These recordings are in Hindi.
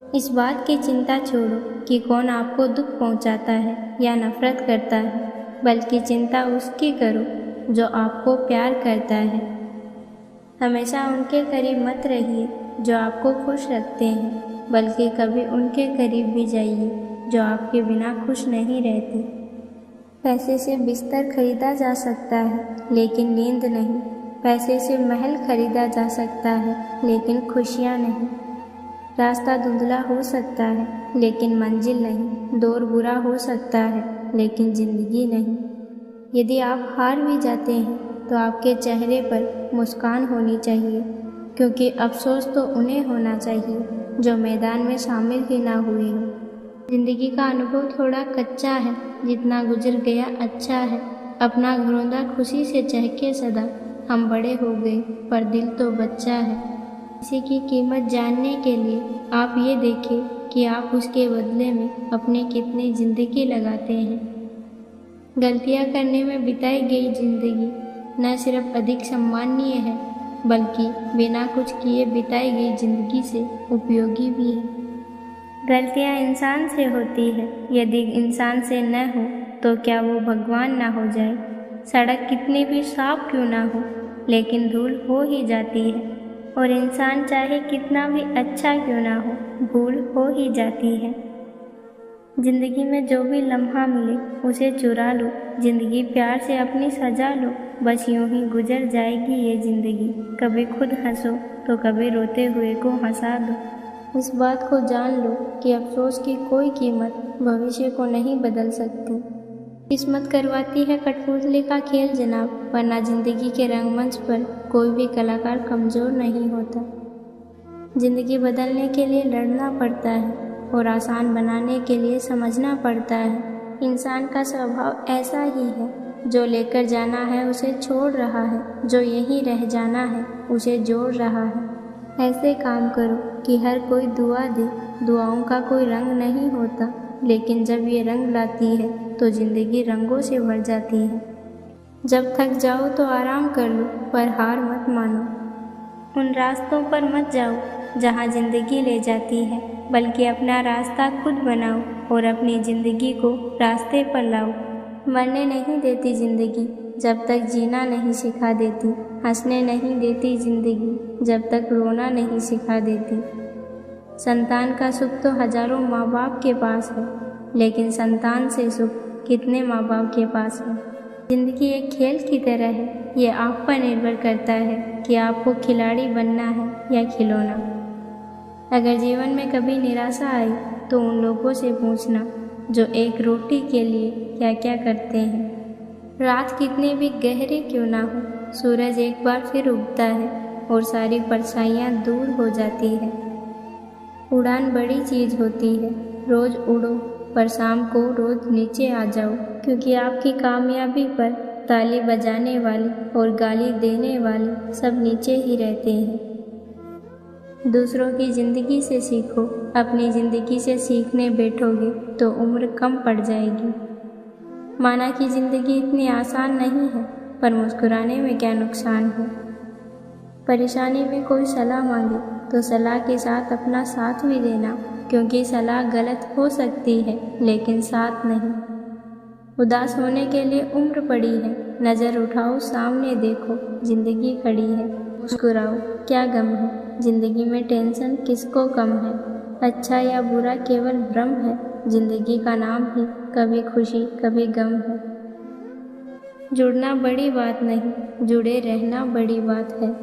इस बात की चिंता छोड़ो कि कौन आपको दुख पहुंचाता है या नफरत करता है, बल्कि चिंता उसकी करो जो आपको प्यार करता है। हमेशा उनके करीब मत रहिए जो आपको खुश रखते हैं, बल्कि कभी उनके करीब भी जाइए जो आपके बिना खुश नहीं रहते। पैसे से बिस्तर खरीदा जा सकता है, लेकिन नींद नहीं। पैसे से महल खरीदा जा सकता है, लेकिन खुशियाँ नहीं। रास्ता धुंधला हो सकता है, लेकिन मंजिल नहीं। दौर बुरा हो सकता है, लेकिन ज़िंदगी नहीं। यदि आप हार भी जाते हैं तो आपके चेहरे पर मुस्कान होनी चाहिए, क्योंकि अफसोस तो उन्हें होना चाहिए जो मैदान में शामिल ही ना हुए हों। ज़िंदगी का अनुभव थोड़ा कच्चा है, जितना गुजर गया अच्छा है। अपना घरौंदा खुशी से चहके सदा, हम बड़े हो गए पर दिल तो बच्चा है। किसी की कीमत जानने के लिए आप ये देखें कि आप उसके बदले में अपने कितनी ज़िंदगी लगाते हैं। गलतियाँ करने में बिताई गई ज़िंदगी न सिर्फ अधिक सम्माननीय है, बल्कि बिना कुछ किए बिताई गई ज़िंदगी से उपयोगी भी है। गलतियाँ इंसान से होती है, यदि इंसान से न हो तो क्या वो भगवान ना हो जाए। सड़क कितनी भी साफ क्यों ना हो, लेकिन धूल हो ही जाती है, और इंसान चाहे कितना भी अच्छा क्यों ना हो, भूल हो ही जाती है। ज़िंदगी में जो भी लम्हा मिले उसे चुरा लो, ज़िंदगी प्यार से अपनी सजा लो। बस यूं ही गुजर जाएगी ये ज़िंदगी, कभी खुद हंसो तो कभी रोते हुए को हंसा दो। इस बात को जान लो कि अफसोस की कोई कीमत भविष्य को नहीं बदल सकती। किस्मत करवाती है कठपुतली का खेल जनाब, वरना ज़िंदगी के रंगमंच पर कोई भी कलाकार कमज़ोर नहीं होता। ज़िंदगी बदलने के लिए लड़ना पड़ता है, और आसान बनाने के लिए समझना पड़ता है। इंसान का स्वभाव ऐसा ही है, जो लेकर जाना है उसे छोड़ रहा है, जो यहीं रह जाना है उसे जोड़ रहा है। ऐसे काम करो कि हर कोई दुआ दे। दुआओं का कोई रंग नहीं होता, लेकिन जब ये रंग लाती है तो ज़िंदगी रंगों से भर जाती है। जब थक जाओ तो आराम कर लो, पर हार मत मानो। उन रास्तों पर मत जाओ जहाँ ज़िंदगी ले जाती है, बल्कि अपना रास्ता खुद बनाओ और अपनी ज़िंदगी को रास्ते पर लाओ। मरने नहीं देती ज़िंदगी जब तक जीना नहीं सिखा देती। हंसने नहीं देती ज़िंदगी जब तक रोना नहीं सिखा देती। संतान का सुख तो हजारों माँ बाप के पास है, लेकिन संतान से सुख कितने माँ बाप के पास है। ज़िंदगी एक खेल की तरह है, ये आप पर निर्भर करता है कि आपको खिलाड़ी बनना है या खिलौना। अगर जीवन में कभी निराशा आई तो उन लोगों से पूछना जो एक रोटी के लिए क्या क्या करते हैं। रात कितनी भी गहरी क्यों ना हो, सूरज एक बार फिर उगता है और सारी परछाइयाँ दूर हो जाती है। उड़ान बड़ी चीज़ होती है, रोज़ उड़ो पर शाम को रोज़ नीचे आ जाओ, क्योंकि आपकी कामयाबी पर ताली बजाने वाले और गाली देने वाले सब नीचे ही रहते हैं। दूसरों की ज़िंदगी से सीखो, अपनी ज़िंदगी से सीखने बैठोगे तो उम्र कम पड़ जाएगी। माना कि ज़िंदगी इतनी आसान नहीं है, पर मुस्कुराने में क्या नुकसान है। परेशानी में कोई सलाह मांगे तो सलाह के साथ अपना साथ भी देना, क्योंकि सलाह गलत हो सकती है लेकिन साथ नहीं। उदास होने के लिए उम्र पड़ी है, नज़र उठाओ सामने देखो, ज़िंदगी खड़ी है। मुस्कुराओ, क्या गम है, ज़िंदगी में टेंशन किसको कम है। अच्छा या बुरा केवल भ्रम है, ज़िंदगी का नाम ही कभी खुशी कभी गम है। जुड़ना बड़ी बात नहीं, जुड़े रहना बड़ी बात है।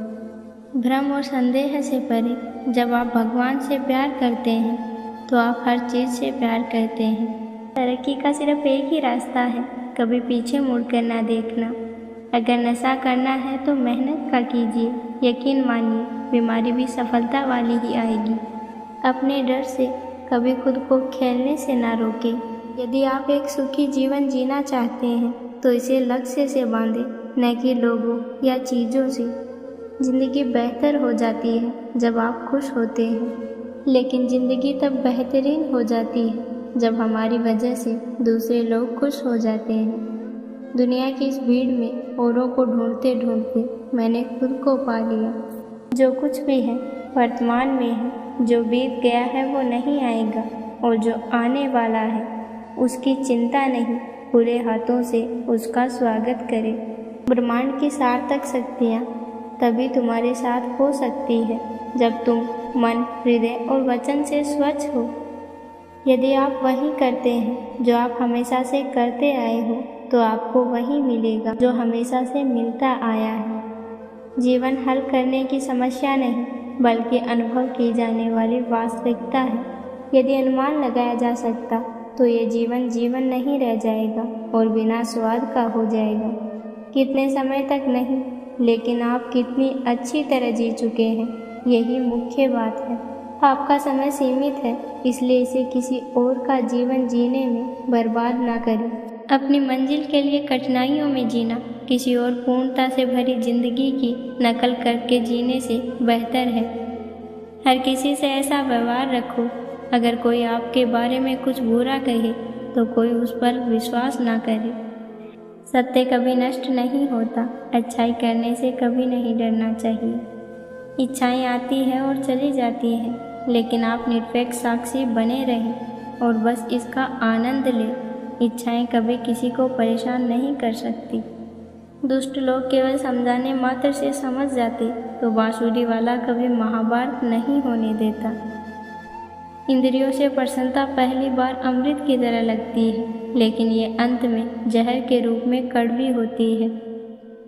भ्रम और संदेह से परे जब आप भगवान से प्यार करते हैं तो आप हर चीज़ से प्यार करते हैं। तरक्की का सिर्फ एक ही रास्ता है, कभी पीछे मुड़कर ना देखना। अगर नशा करना है तो मेहनत का कीजिए, यकीन मानिए बीमारी भी सफलता वाली ही आएगी। अपने डर से कभी खुद को खेलने से ना रोकें। यदि आप एक सुखी जीवन जीना चाहते हैं तो इसे लक्ष्य से बांधें, न कि लोगों या चीज़ों से। ज़िंदगी बेहतर हो जाती है जब आप खुश होते हैं, लेकिन ज़िंदगी तब बेहतरीन हो जाती है जब हमारी वजह से दूसरे लोग खुश हो जाते हैं। दुनिया की इस भीड़ में औरों को ढूंढते ढूंढते मैंने खुद को पा लिया। जो कुछ भी है वर्तमान में है, जो बीत गया है वो नहीं आएगा और जो आने वाला है उसकी चिंता नहीं, खुले हाथों से उसका स्वागत करें। ब्रह्मांड की सार्थक शक्तियाँ तभी तुम्हारे साथ हो सकती है जब तुम मन, हृदय और वचन से स्वच्छ हो। यदि आप वही करते हैं जो आप हमेशा से करते आए हो तो आपको वही मिलेगा जो हमेशा से मिलता आया है। जीवन हल करने की समस्या नहीं बल्कि अनुभव की जाने वाली वास्तविकता है। यदि अनुमान लगाया जा सकता तो ये जीवन जीवन नहीं रह जाएगा और बिना स्वाद का हो जाएगा। कितने समय तक नहीं, लेकिन आप कितनी अच्छी तरह जी चुके हैं, यही मुख्य बात है। आपका समय सीमित है, इसलिए इसे किसी और का जीवन जीने में बर्बाद ना करें। अपनी मंजिल के लिए कठिनाइयों में जीना किसी और पूर्णता से भरी जिंदगी की नकल करके जीने से बेहतर है। हर किसी से ऐसा व्यवहार रखो, अगर कोई आपके बारे में कुछ बुरा कहे तो कोई उस पर विश्वास ना करे। सत्य कभी नष्ट नहीं होता, अच्छाई करने से कभी नहीं डरना चाहिए। इच्छाएं आती है और चली जाती है, लेकिन आप निरपेक्ष साक्षी बने रहें और बस इसका आनंद लें। इच्छाएं कभी किसी को परेशान नहीं कर सकती। दुष्ट लोग केवल समझाने मात्र से समझ जाते तो बांसुरी वाला कभी महाभारत नहीं होने देता। इंद्रियों से प्रसन्नता पहली बार अमृत की तरह लगती है, लेकिन ये अंत में जहर के रूप में कड़वी होती है।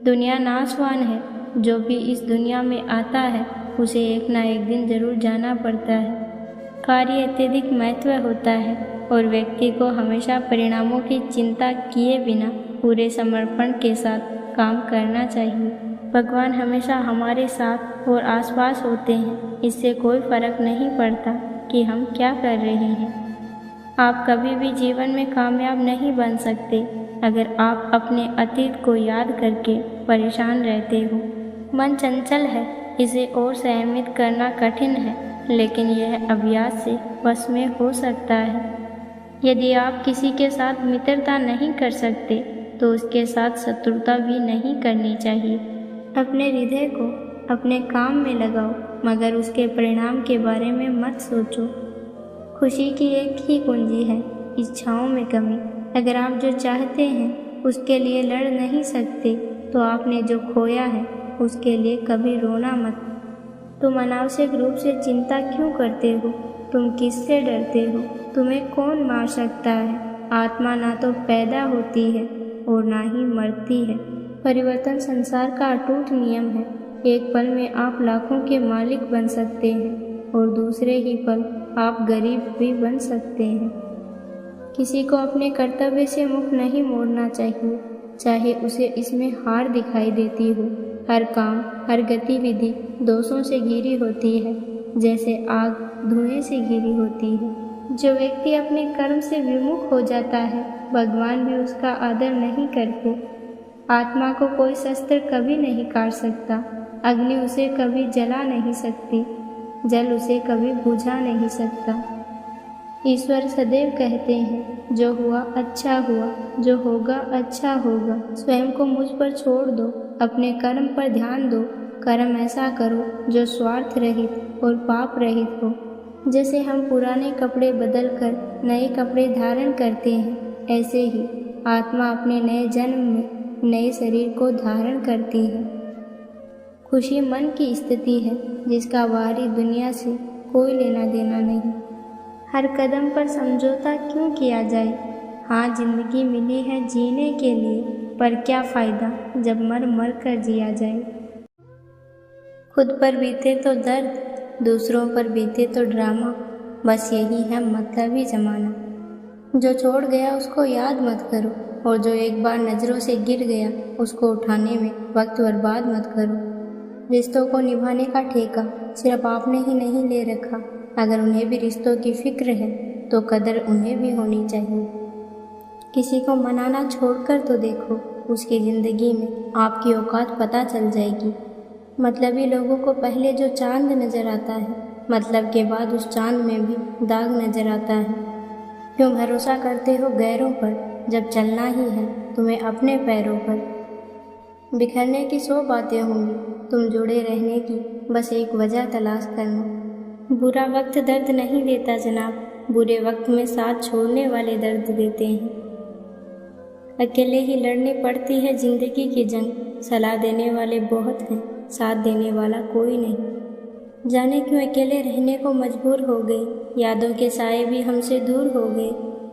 दुनिया नाशवान है, जो भी इस दुनिया में आता है उसे एक ना एक दिन जरूर जाना पड़ता है। कार्य अत्यधिक महत्व होता है और व्यक्ति को हमेशा परिणामों की चिंता किए बिना पूरे समर्पण के साथ काम करना चाहिए। भगवान हमेशा हमारे साथ और आसपास होते हैं, इससे कोई फर्क नहीं पड़ता कि हम क्या कर रहे हैं। आप कभी भी जीवन में कामयाब नहीं बन सकते अगर आप अपने अतीत को याद करके परेशान रहते हो। मन चंचल है, इसे और संयमित करना कठिन है, लेकिन यह अभ्यास से वश में हो सकता है। यदि आप किसी के साथ मित्रता नहीं कर सकते तो उसके साथ शत्रुता भी नहीं करनी चाहिए। अपने हृदय को अपने काम में लगाओ, मगर उसके परिणाम के बारे में मत सोचो। खुशी की एक ही कुंजी है, इच्छाओं में कमी। अगर आप जो चाहते हैं उसके लिए लड़ नहीं सकते तो आपने जो खोया है उसके लिए कभी रोना मत। तुम अनावश्यक रूप से चिंता क्यों करते हो? तुम किससे डरते हो? तुम्हें कौन मार सकता है? आत्मा ना तो पैदा होती है और ना ही मरती है। परिवर्तन संसार का अटूट नियम है। एक पल में आप लाखों के मालिक बन सकते हैं और दूसरे ही पल आप गरीब भी बन सकते हैं। किसी को अपने कर्तव्य से मुख नहीं मोड़ना चाहिए, चाहे उसे इसमें हार दिखाई देती हो। हर काम, हर गतिविधि दोषों से घिरी होती है, जैसे आग धुएं से घिरी होती है। जो व्यक्ति अपने कर्म से विमुख हो जाता है, भगवान भी उसका आदर नहीं करते। आत्मा को कोई शस्त्र कभी नहीं काट सकता, अग्नि उसे कभी जला नहीं सकती, जल उसे कभी बुझा नहीं सकता। ईश्वर सदैव कहते हैं, जो हुआ अच्छा हुआ, जो होगा अच्छा होगा। स्वयं को मुझ पर छोड़ दो, अपने कर्म पर ध्यान दो। कर्म ऐसा करो जो स्वार्थ रहित और पाप रहित हो। जैसे हम पुराने कपड़े बदलकर नए कपड़े धारण करते हैं, ऐसे ही आत्मा अपने नए जन्म में नए शरीर को धारण करती है। खुशी मन की स्थिति है जिसका बाहरी दुनिया से कोई लेना देना नहीं। हर कदम पर समझौता क्यों किया जाए? हाँ, जिंदगी मिली है जीने के लिए, पर क्या फ़ायदा जब मर मर कर जिया जाए। खुद पर बीते तो दर्द, दूसरों पर बीते तो ड्रामा। बस यही है मतलबी ज़माना। जो छोड़ गया उसको याद मत करो, और जो एक बार नज़रों से गिर गया उसको उठाने में वक्त बर्बाद मत करो। रिश्तों को निभाने का ठेका सिर्फ आपने ही नहीं ले रखा। अगर उन्हें भी रिश्तों की फिक्र है तो कदर उन्हें भी होनी चाहिए। किसी को मनाना छोड़कर तो देखो, उसकी ज़िंदगी में आपकी औकात पता चल जाएगी। मतलबी लोगों को पहले जो चांद नज़र आता है, मतलब के बाद उस चांद में भी दाग नज़र आता है। क्यों भरोसा करते हो गैरों पर जब चलना ही है तुम्हें अपने पैरों पर? बिखरने की 100 बातें होंगी, तुम जुड़े रहने की बस एक वजह तलाश करना। बुरा वक्त दर्द नहीं देता जनाब, बुरे वक्त में साथ छोड़ने वाले दर्द देते हैं। अकेले ही लड़नी पड़ती है जिंदगी की जंग, सलाह देने वाले बहुत हैं, साथ देने वाला कोई नहीं। जाने क्यों अकेले रहने को मजबूर हो गए, यादों के साए भी हमसे दूर हो गए।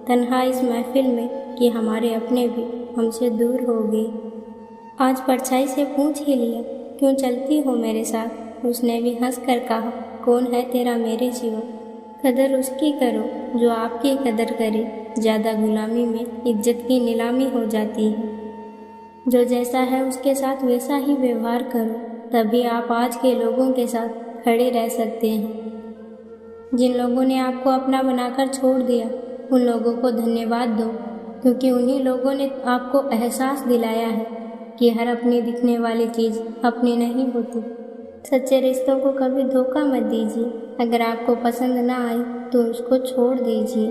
तन्हा इस महफिल में कि हमारे अपने भी हमसे दूर हो गए। आज परछाई से पूछ ही लिया, क्यों चलती हो मेरे साथ? उसने भी हंस कर कहा, कौन है तेरा मेरे सिवा? कदर उसकी करो जो आपकी कदर करे, ज़्यादा गुलामी में इज्जत की नीलामी हो जाती है। जो जैसा है उसके साथ वैसा ही व्यवहार करो, तभी आप आज के लोगों के साथ खड़े रह सकते हैं। जिन लोगों ने आपको अपना बनाकर छोड़ दिया, उन लोगों को धन्यवाद दो, क्योंकि उन्हीं लोगों ने आपको एहसास दिलाया है कि हर अपनी दिखने वाली चीज़ अपनी नहीं होती। सच्चे रिश्तों को कभी धोखा मत दीजिए। अगर आपको पसंद ना आए तो उसको छोड़ दीजिए।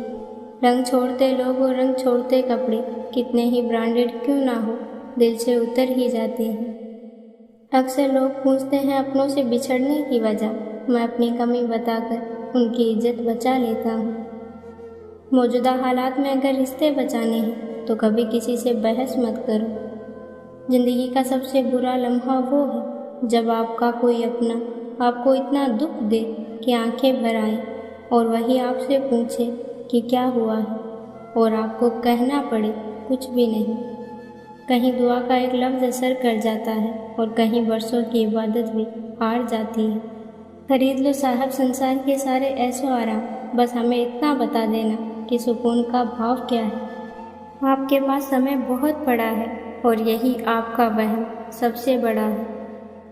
रंग छोड़ते लोग और रंग छोड़ते कपड़े कितने ही ब्रांडेड क्यों ना हो, दिल से उतर ही जाते हैं। अक्सर लोग पूछते हैं अपनों से बिछड़ने की वजह, मैं अपनी कमी बताकर उनकी इज्जत बचा लेता हूँ। मौजूदा हालात में अगर रिश्ते बचाने हैं तो कभी किसी से बहस मत करो। ज़िंदगी का सबसे बुरा लम्हा वो है जब आपका कोई अपना आपको इतना दुख दे कि आंखें भर आए और वही आपसे पूछे कि क्या हुआ है, और आपको कहना पड़े कुछ भी नहीं। कहीं दुआ का एक लफ्ज़ असर कर जाता है और कहीं बरसों की इबादत भी हार जाती है। खरीद लो साहब संसार के सारे ऐसो आराम, बस हमें इतना बता देना कि सुकून का भाव क्या है। आपके पास समय बहुत पड़ा है और यही आपका वहम सबसे बड़ा है।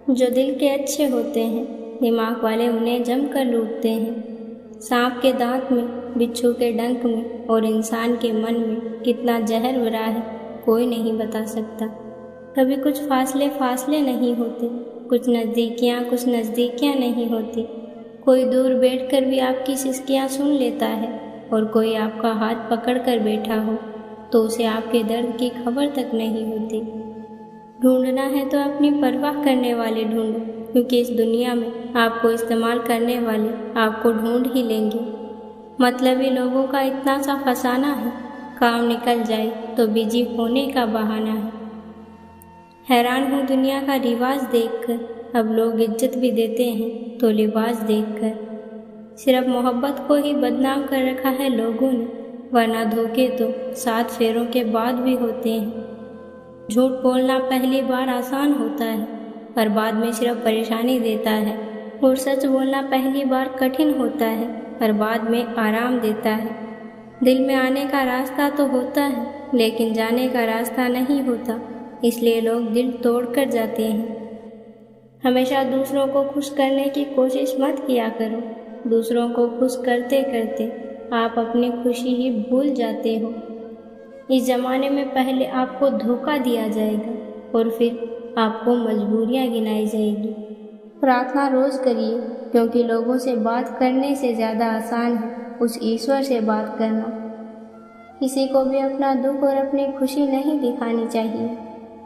जो दिल के अच्छे होते हैं, दिमाग वाले उन्हें जमकर लूटते हैं। सांप के दांत में, बिच्छू के डंक में और इंसान के मन में कितना जहर भरा है कोई नहीं बता सकता। कभी कुछ फासले फासले नहीं होते, कुछ नज़दीकियाँ नहीं होती। कोई दूर बैठकर भी आपकी सिसकियाँ सुन लेता है और कोई आपका हाथ पकड़ कर बैठा हो तो उसे आपके दर्द की खबर तक नहीं होती। ढूंढना है तो अपनी परवाह करने वाले ढूंढो, क्योंकि इस दुनिया में आपको इस्तेमाल करने वाले आपको ढूंढ ही लेंगे। मतलबी लोगों का इतना सा फसाना है, काम निकल जाए तो बिजी होने का बहाना है। हैरान हूँ दुनिया का रिवाज देखकर, अब लोग इज्जत भी देते हैं तो लिबास देखकर। सिर्फ मोहब्बत को ही बदनाम कर रखा है लोगों ने, वरना धोखे तो 7 फेरों के बाद भी होते हैं। झूठ बोलना पहली बार आसान होता है, पर बाद में सिर्फ परेशानी देता है। और सच बोलना पहली बार कठिन होता है, पर बाद में आराम देता है। दिल में आने का रास्ता तो होता है, लेकिन जाने का रास्ता नहीं होता, इसलिए लोग दिल तोड़ कर जाते हैं। हमेशा दूसरों को खुश करने की कोशिश मत किया करो। दूसरों को खुश करते करते आप अपनी खुशी ही भूल जाते हो। इस ज़माने में पहले आपको धोखा दिया जाएगा और फिर आपको मजबूरियाँ गिनाई जाएगी। प्रार्थना रोज़ करिए, क्योंकि लोगों से बात करने से ज़्यादा आसान है उस ईश्वर से बात करना। किसी को भी अपना दुख और अपनी खुशी नहीं दिखानी चाहिए,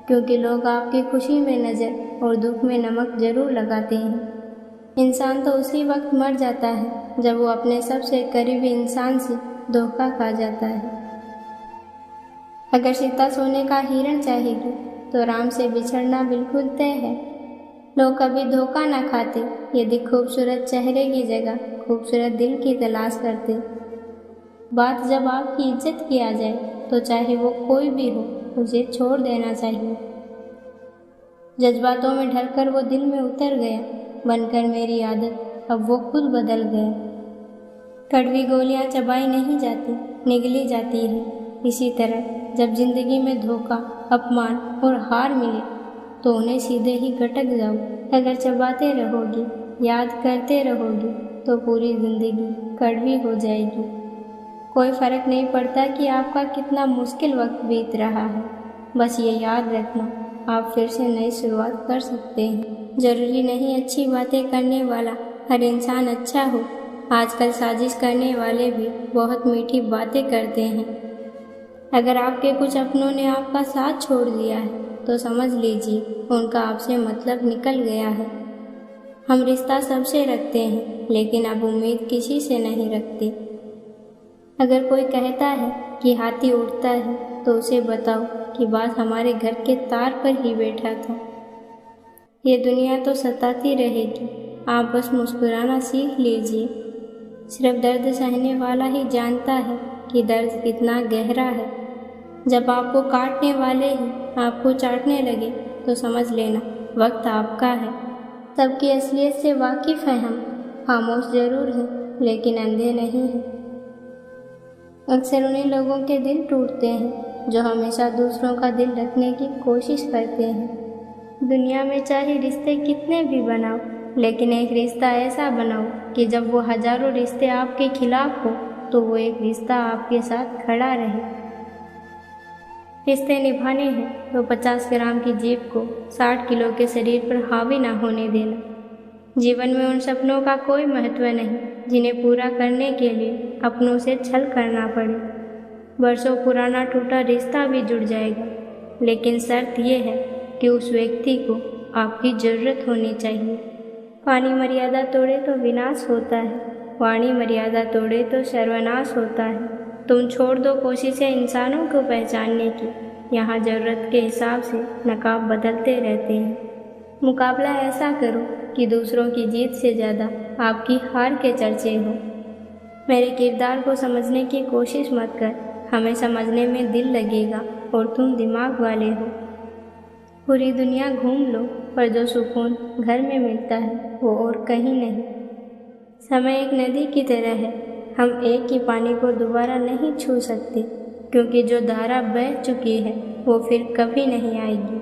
क्योंकि लोग आपकी खुशी में नज़र और दुख में नमक जरूर लगाते हैं। इंसान तो उसी वक्त मर जाता है जब वो अपने सबसे करीबी इंसान से धोखा खा जाता है। अगर सीता सोने का हिरण चाहेगी तो राम से बिछड़ना बिल्कुल तय है। लोग कभी धोखा ना खाते, यदि खूबसूरत चेहरे की जगह खूबसूरत दिल की तलाश करते। बात जब आपकी इज्जत की आ जाए तो चाहे वो कोई भी हो, उसे छोड़ देना चाहिए। जज्बातों में ढलकर वो दिल में उतर गया, बनकर मेरी आदत अब वो खुद बदल गया। कड़वी गोलियां चबाई नहीं जाती, निगली जाती है। इसी तरह जब जिंदगी में धोखा, अपमान और हार मिले तो उन्हें सीधे ही गटक जाओ। अगर चबाते रहोगी, याद करते रहोगी तो पूरी जिंदगी कड़वी हो जाएगी। कोई फ़र्क नहीं पड़ता कि आपका कितना मुश्किल वक्त बीत रहा है, बस ये याद रखना आप फिर से नई शुरुआत कर सकते हैं। ज़रूरी नहीं अच्छी बातें करने वाला हर इंसान अच्छा हो। आजकल साजिश करने वाले भी बहुत मीठी बातें करते हैं। अगर आपके कुछ अपनों ने आपका साथ छोड़ दिया है तो समझ लीजिए उनका आपसे मतलब निकल गया है। हम रिश्ता सबसे रखते हैं, लेकिन अब उम्मीद किसी से नहीं रखते। अगर कोई कहता है कि हाथी उड़ता है, तो उसे बताओ कि बात हमारे घर के तार पर ही बैठा था। ये दुनिया तो सताती रहेगी, आप बस मुस्कुराना सीख लीजिए। सिर्फ दर्द सहने वाला ही जानता है कि दर्द कितना गहरा है। जब आपको काटने वाले ही आपको चाटने लगे, तो समझ लेना वक्त आपका है। सबकी असलियत से वाकिफ़ है हम, खामोश जरूर हैं लेकिन अंधे नहीं हैं। अक्सर उन्हीं लोगों के दिल टूटते हैं जो हमेशा दूसरों का दिल रखने की कोशिश करते हैं। दुनिया में चाहे रिश्ते कितने भी बनाओ, लेकिन एक रिश्ता ऐसा बनाओ कि जब वो हजारों रिश्ते आपके खिलाफ हो, तो वो एक रिश्ता आपके साथ खड़ा रहे। रिश्ते निभाने हैं तो 50 ग्राम की जीभ को 60 किलो के शरीर पर हावी ना होने देना। जीवन में उन सपनों का कोई महत्व नहीं जिन्हें पूरा करने के लिए अपनों से छल करना पड़े। बरसों पुराना टूटा रिश्ता भी जुड़ जाएगा, लेकिन शर्त यह है कि उस व्यक्ति को आपकी ज़रूरत होनी चाहिए। पानी मर्यादा तोड़े तो विनाश होता है, वाणी मर्यादा तोड़े तो सर्वनाश होता है। तुम छोड़ दो कोशिशें इंसानों को पहचानने की, यहाँ ज़रूरत के हिसाब से नकाब बदलते रहते हैं। मुकाबला ऐसा करो कि दूसरों की जीत से ज़्यादा आपकी हार के चर्चे हो। मेरे किरदार को समझने की कोशिश मत कर, हमें समझने में दिल लगेगा और तुम दिमाग वाले हो। पूरी दुनिया घूम लो, पर जो सुकून घर में मिलता है वो और कहीं नहीं। समय एक नदी की तरह है, हम एक ही पानी को दोबारा नहीं छू सकते, क्योंकि जो धारा बह चुकी है वो फिर कभी नहीं आएगी।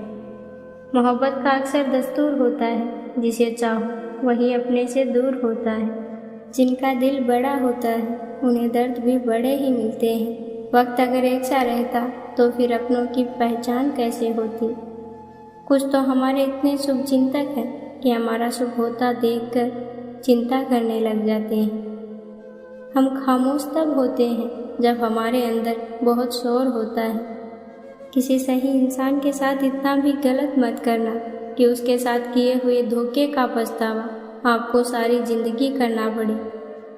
मोहब्बत का अक्सर दस्तूर होता है, जिसे चाहो वही अपने से दूर होता है। जिनका दिल बड़ा होता है उन्हें दर्द भी बड़े ही मिलते हैं। वक्त अगर एक सा रहता तो फिर अपनों की पहचान कैसे होती। कुछ तो हमारे इतने शुभचिंतक हैं कि हमारा शुभ होता देखकर चिंता करने लग जाते हैं। हम खामोश तब होते हैं जब हमारे अंदर बहुत शोर होता है। किसी सही इंसान के साथ इतना भी गलत मत करना कि उसके साथ किए हुए धोखे का पछतावा आपको सारी ज़िंदगी करना पड़े।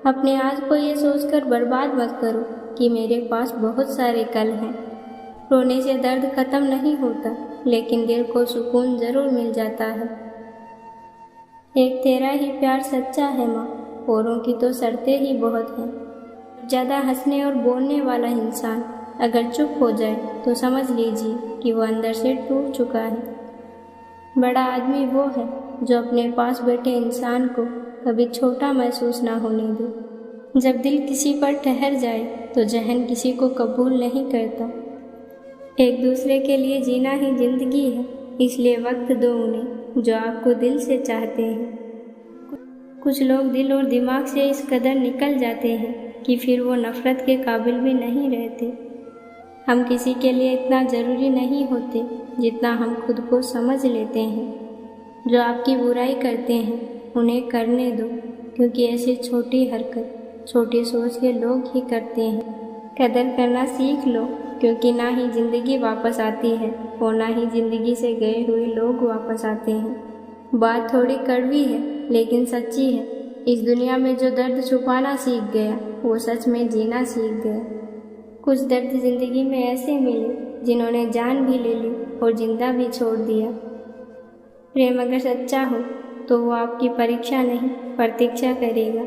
अपने आज को ये सोचकर बर्बाद मत करो कि मेरे पास बहुत सारे कल हैं। रोने से दर्द ख़त्म नहीं होता, लेकिन दिल को सुकून ज़रूर मिल जाता है। एक तेरा ही प्यार सच्चा है माँ, औरों की तो शर्तें ही बहुत हैं। ज़्यादा हंसने और बोलने वाला इंसान अगर चुप हो जाए तो समझ लीजिए कि वो अंदर से टूट चुका है। बड़ा आदमी वो है जो अपने पास बैठे इंसान को कभी छोटा महसूस ना होने दे। जब दिल किसी पर ठहर जाए तो जहन किसी को कबूल नहीं करता। एक दूसरे के लिए जीना ही जिंदगी है, इसलिए वक्त दो उन्हें जो आपको दिल से चाहते हैं। कुछ लोग दिल और दिमाग से इस कदर निकल जाते हैं कि फिर वो नफ़रत के काबिल भी नहीं रहते। हम किसी के लिए इतना ज़रूरी नहीं होते जितना हम खुद को समझ लेते हैं। जो आपकी बुराई करते हैं उन्हें करने दो, क्योंकि ऐसी छोटी हरकत छोटी सोच के लोग ही करते हैं। कदर करना सीख लो, क्योंकि ना ही ज़िंदगी वापस आती है और ना ही ज़िंदगी से गए हुए लोग वापस आते हैं। बात थोड़ी कड़वी है लेकिन सच्ची है। इस दुनिया में जो दर्द छुपाना सीख गया वो सच में जीना सीख गया। कुछ दर्द ज़िंदगी में ऐसे मिले जिन्होंने जान भी ले ली और जिंदा भी छोड़ दिया। प्रेम अगर सच्चा हो तो वो आपकी परीक्षा नहीं प्रतीक्षा करेगा।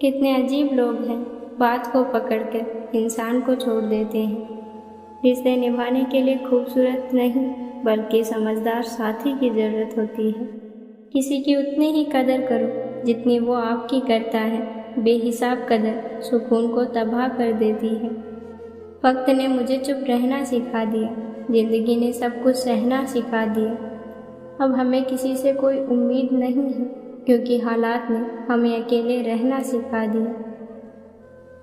कितने अजीब लोग हैं, बात को पकड़कर इंसान को छोड़ देते हैं। रिश्ते निभाने के लिए खूबसूरत नहीं बल्कि समझदार साथी की ज़रूरत होती है। किसी की उतनी ही कदर करो जितनी वो आपकी करता है। बेहिसाब कदर सुकून को तबाह कर देती है। वक्त ने मुझे चुप रहना सिखा दिया, ज़िंदगी ने सब कुछ सहना सिखा दिया। अब हमें किसी से कोई उम्मीद नहीं है, क्योंकि हालात ने हमें अकेले रहना सिखा दिया।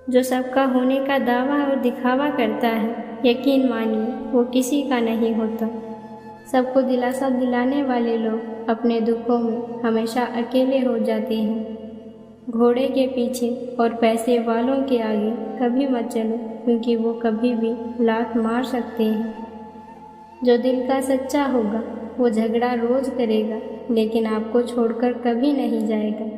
जो सबका होने का दावा और दिखावा करता है, यकीन मानिए वो किसी का नहीं होता। सबको दिलासा दिलाने वाले लोग अपने दुखों में हमेशा अकेले हो जाते हैं। घोड़े के पीछे और पैसे वालों के आगे कभी मत चलो, क्योंकि वो कभी भी लात मार सकते हैं। जो दिल का सच्चा होगा वो झगड़ा रोज करेगा, लेकिन आपको छोड़कर कभी नहीं जाएगा।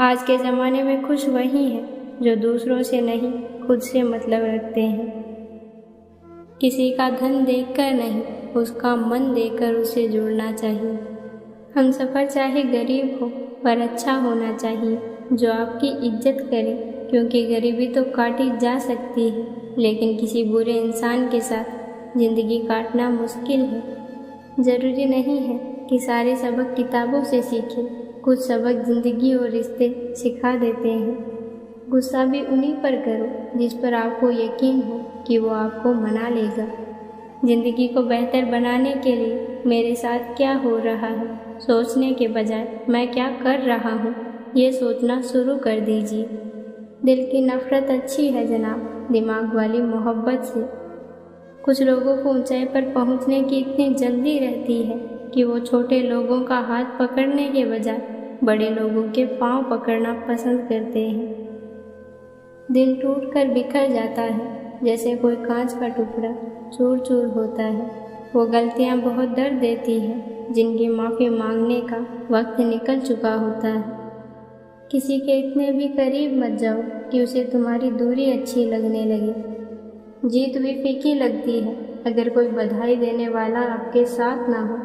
आज के ज़माने में खुश वही है जो दूसरों से नहीं, खुद से मतलब रखते हैं। किसी का धन देखकर नहीं, उसका मन देखकर उसे जुड़ना चाहिए। हम सफ़र चाहे गरीब हो, पर अच्छा होना चाहिए जो आपकी इज्जत करे, क्योंकि गरीबी तो काटी जा सकती है, लेकिन किसी बुरे इंसान के साथ ज़िंदगी काटना मुश्किल है। ज़रूरी नहीं है कि सारे सबक किताबों से सीखें, कुछ सबक ज़िंदगी और रिश्ते सिखा देते हैं। गुस्सा भी उन्हीं पर करो जिस पर आपको यकीन हो कि वो आपको मना लेगा। ज़िंदगी को बेहतर बनाने के लिए मेरे साथ क्या हो रहा है सोचने के बजाय मैं क्या कर रहा हूँ ये सोचना शुरू कर दीजिए। दिल की नफ़रत अच्छी है जनाब, दिमाग वाली मोहब्बत से। कुछ लोगों को ऊंचाई पर पहुँचने की इतनी जल्दी रहती है कि वो छोटे लोगों का हाथ पकड़ने के बजाय बड़े लोगों के पांव पकड़ना पसंद करते हैं। दिल टूट कर बिखर जाता है जैसे कोई कांच का टुकड़ा चूर चूर होता है। वो गलतियाँ बहुत दर्द देती हैं जिनकी माफ़ी मांगने का वक्त निकल चुका होता है। किसी के इतने भी करीब मत जाओ कि उसे तुम्हारी दूरी अच्छी लगने लगे। जीत भी फीकी लगती है अगर कोई बधाई देने वाला आपके साथ ना हो,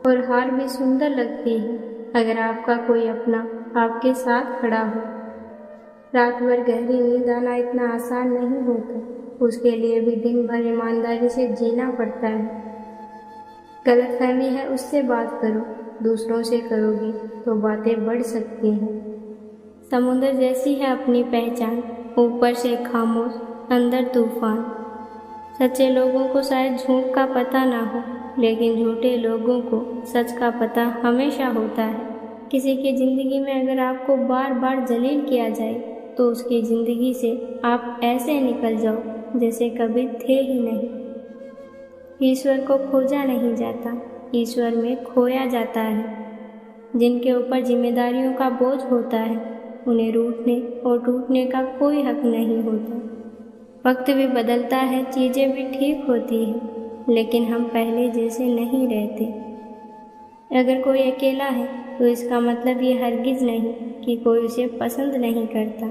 और हार भी सुंदर लगती है अगर आपका कोई अपना आपके साथ खड़ा हो। रात भर गहरी नींद आना इतना आसान नहीं होता, उसके लिए भी दिन भर ईमानदारी से जीना पड़ता है। गलतफहमी है उससे बात करो, दूसरों से करोगी तो बातें बढ़ सकती हैं। समुद्र जैसी है अपनी पहचान, ऊपर से खामोश अंदर तूफान। सच्चे लोगों को शायद झूठ का पता ना हो, लेकिन झूठे लोगों को सच का पता हमेशा होता है। किसी की ज़िंदगी में अगर आपको बार बार जलील किया जाए तो उसकी ज़िंदगी से आप ऐसे निकल जाओ जैसे कभी थे ही नहीं। ईश्वर को खोजा नहीं जाता, ईश्वर में खोया जाता है। जिनके ऊपर जिम्मेदारियों का बोझ होता है उन्हें रूठने और टूटने का कोई हक नहीं होता। वक्त भी बदलता है, चीज़ें भी ठीक होती हैं, लेकिन हम पहले जैसे नहीं रहते। अगर कोई अकेला है तो इसका मतलब ये हरगिज़ नहीं कि कोई उसे पसंद नहीं करता,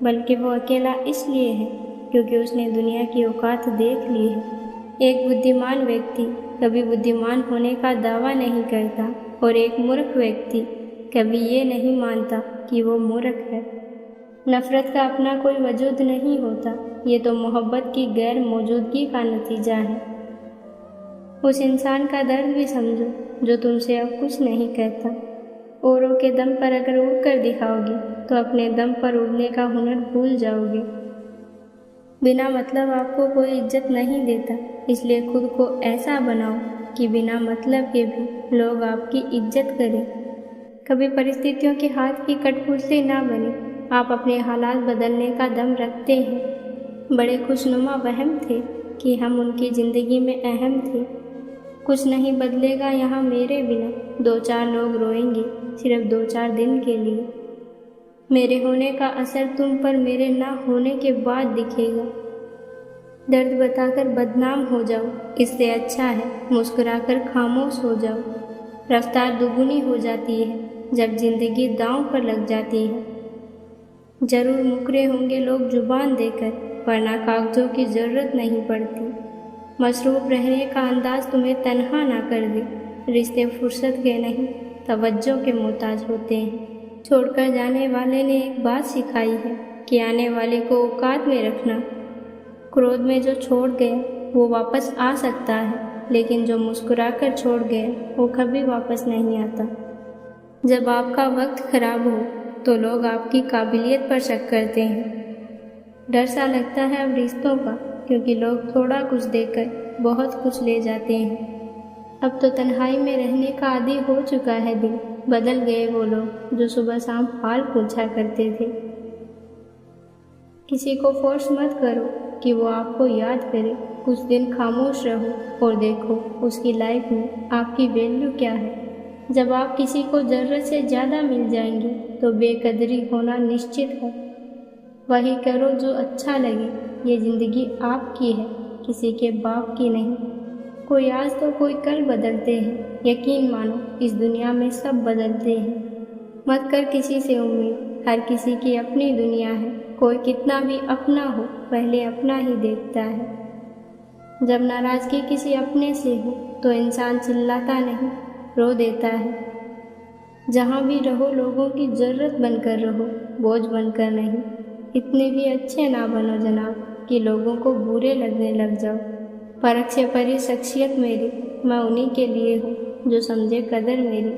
बल्कि वो अकेला इसलिए है क्योंकि उसने दुनिया की औकात देख ली है। एक बुद्धिमान व्यक्ति कभी बुद्धिमान होने का दावा नहीं करता और एक मूर्ख व्यक्ति कभी ये नहीं मानता कि वो मूर्ख है। नफ़रत का अपना कोई वजूद नहीं होता, ये तो मोहब्बत की गैर मौजूदगी का नतीजा है। उस इंसान का दर्द भी समझो जो तुमसे अब कुछ नहीं कहता। औरों के दम पर अगर उड़ कर दिखाओगे तो अपने दम पर उड़ने का हुनर भूल जाओगे। बिना मतलब आपको कोई इज्जत नहीं देता, इसलिए खुद को ऐसा बनाओ कि बिना मतलब के भी लोग आपकी इज्जत करें। कभी परिस्थितियों के हाथ की कठपुतली ना बने, आप अपने हालात बदलने का दम रखते हैं। बड़े खुशनुमा वहम थे कि हम उनकी ज़िंदगी में अहम थे। कुछ नहीं बदलेगा यहाँ मेरे बिना, 2-4 लोग रोएंगे सिर्फ 2-4 दिन के लिए। मेरे होने का असर तुम पर मेरे ना होने के बाद दिखेगा। दर्द बताकर बदनाम हो जाओ, इससे अच्छा है मुस्कुराकर खामोश हो जाओ। रफ्तार दुगुनी हो जाती है जब जिंदगी दांव पर लग जाती है। जरूर मुकरे होंगे लोग जुबान देकर, वरना कागजों की ज़रूरत नहीं पड़ती। मसरूफ़ रहने का अंदाज तुम्हें तन्हा ना कर दे। रिश्ते फुर्सत के नहीं, तवज्जो के मोहताज होते हैं। छोड़कर जाने वाले ने एक बात सिखाई है कि आने वाले को औकात में रखना। क्रोध में जो छोड़ गया वो वापस आ सकता है, लेकिन जो मुस्कुराकर छोड़ गया वो कभी वापस नहीं आता। जब आपका वक्त खराब हो तो लोग आपकी काबिलियत पर शक करते हैं। डर सा लगता है अब रिश्तों का, क्योंकि लोग थोड़ा कुछ देकर बहुत कुछ ले जाते हैं। अब तो तन्हाई में रहने का आदी हो चुका है दिल। बदल गए वो लोग जो सुबह शाम हाल पूछा करते थे। किसी को फोर्स मत करो कि वो आपको याद करे। कुछ दिन खामोश रहो और देखो उसकी लाइफ में आपकी वैल्यू क्या है। जब आप किसी को ज़रूरत से ज़्यादा मिल जाएंगे तो बेकदरी होना निश्चित है। वही करो जो अच्छा लगे। ये ज़िंदगी आपकी है, किसी के बाप की नहीं। कोई आज तो कोई कल बदलते हैं। यकीन मानो इस दुनिया में सब बदलते हैं। मत कर किसी से उम्मीद, हर किसी की अपनी दुनिया है। कोई कितना भी अपना हो पहले अपना ही देखता है। जब नाराज़गी किसी अपने से हो तो इंसान चिल्लाता नहीं, रो देता है। जहाँ भी रहो लोगों की ज़रूरत बनकर रहो, बोझ बनकर नहीं। इतने भी अच्छे ना बनो जनाब कि लोगों को बुरे लगने लग जाओ। परख से परी शख्सियत मेरी, मैं उन्हीं के लिए हूँ जो समझे कदर मेरी।